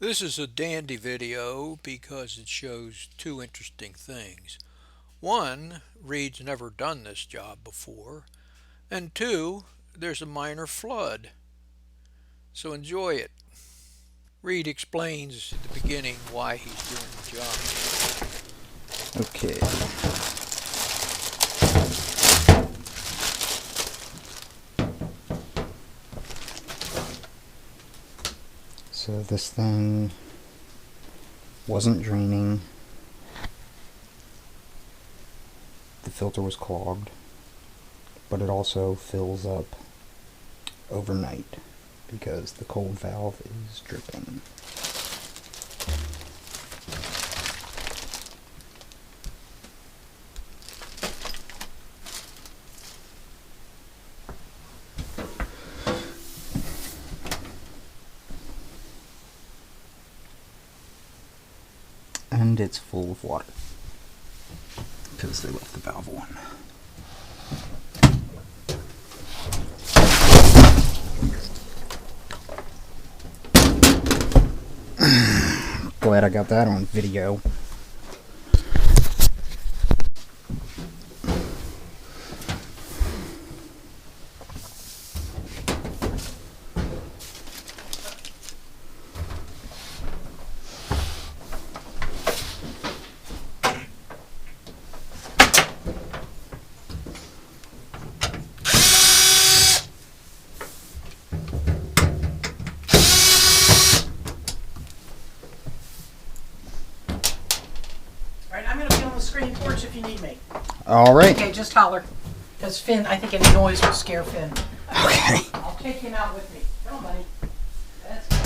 This is a dandy video because it shows two interesting things. One, Reed's never done this job before, and two, there's a minor flood. So enjoy it. Reed explains at the beginning why he's doing the job. Okay. So this thing wasn't draining. The filter was clogged, but it also fills up overnight because the cold valve is dripping. And it's full of water because they left the valve on. Glad I got that on video. Alright, I'm going to be on the screen porch if you need me. Alright. Okay, just holler. Because Finn, I think any noise will scare Finn. Okay. I'll take him out with me. Come on, buddy. That's good.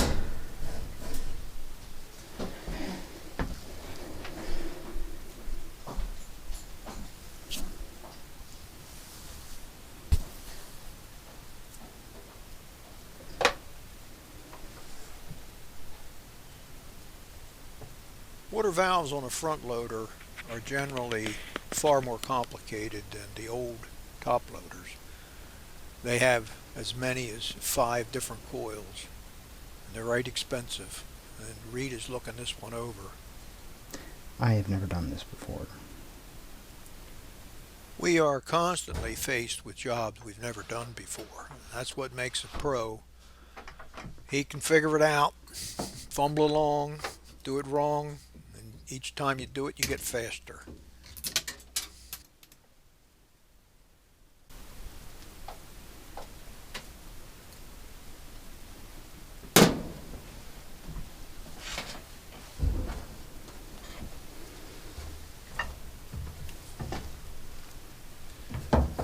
Water valves on a front loader are generally far more complicated than the old top loaders. They have as many as 5 different coils, and they're right expensive. And Reed is looking this one over. I have never done this before. We are constantly faced with jobs we've never done before. That's what makes a pro. He can figure it out, fumble along, do it wrong, and each time you do it, you get faster.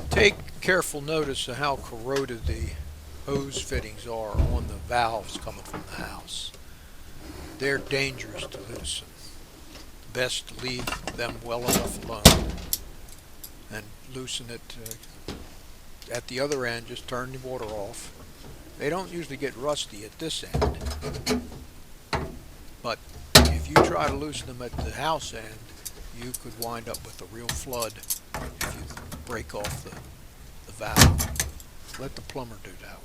Take careful notice of how corroded the hose fittings are on the valves coming from the house. They're dangerous to loosen. Best to leave them well enough alone and loosen it at the other end. Just turn the water off. They don't usually get rusty at this end, but if you try to loosen them at the house end, you could wind up with a real flood if you break off the valve. Let the plumber do that one.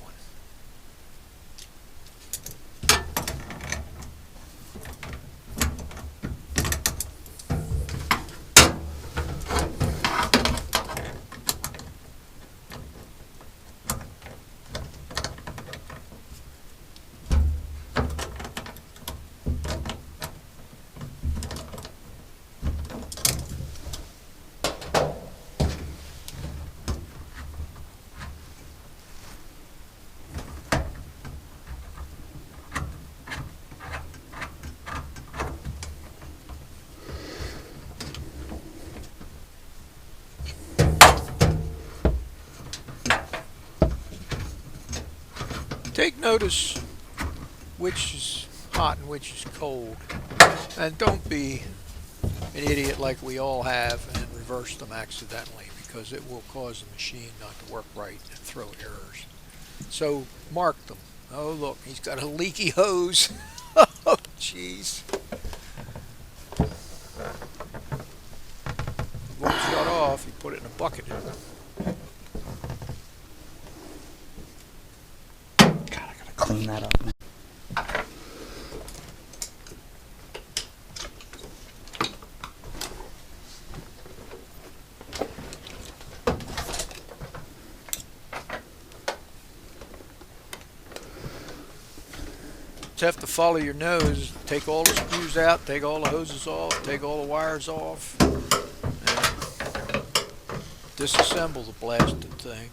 Take notice which is hot and which is cold, and don't be an idiot like we all have and reverse them accidentally, because it will cause the machine not to work right and throw errors. So mark them. Oh look, he's got a leaky hose. Oh jeez. Won't shut off, you put it in a bucket. God, I gotta clean that up. just have to follow your nose. Take all the screws out, take all the hoses off, take all the wires off, and disassemble the blasted thing.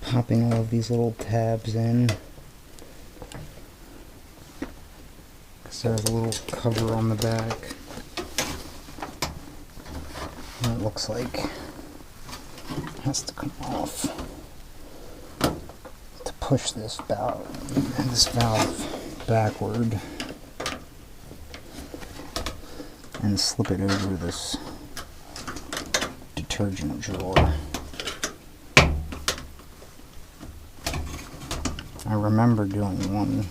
Popping all of these little tabs in. Because there's a little cover on the back. And it looks like it has to come off to push this valve backward and slip it over this detergent drawer. I remember doing one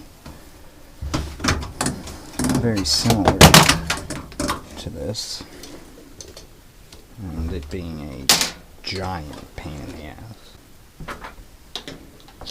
very similar to this, and it being a giant pain in the ass.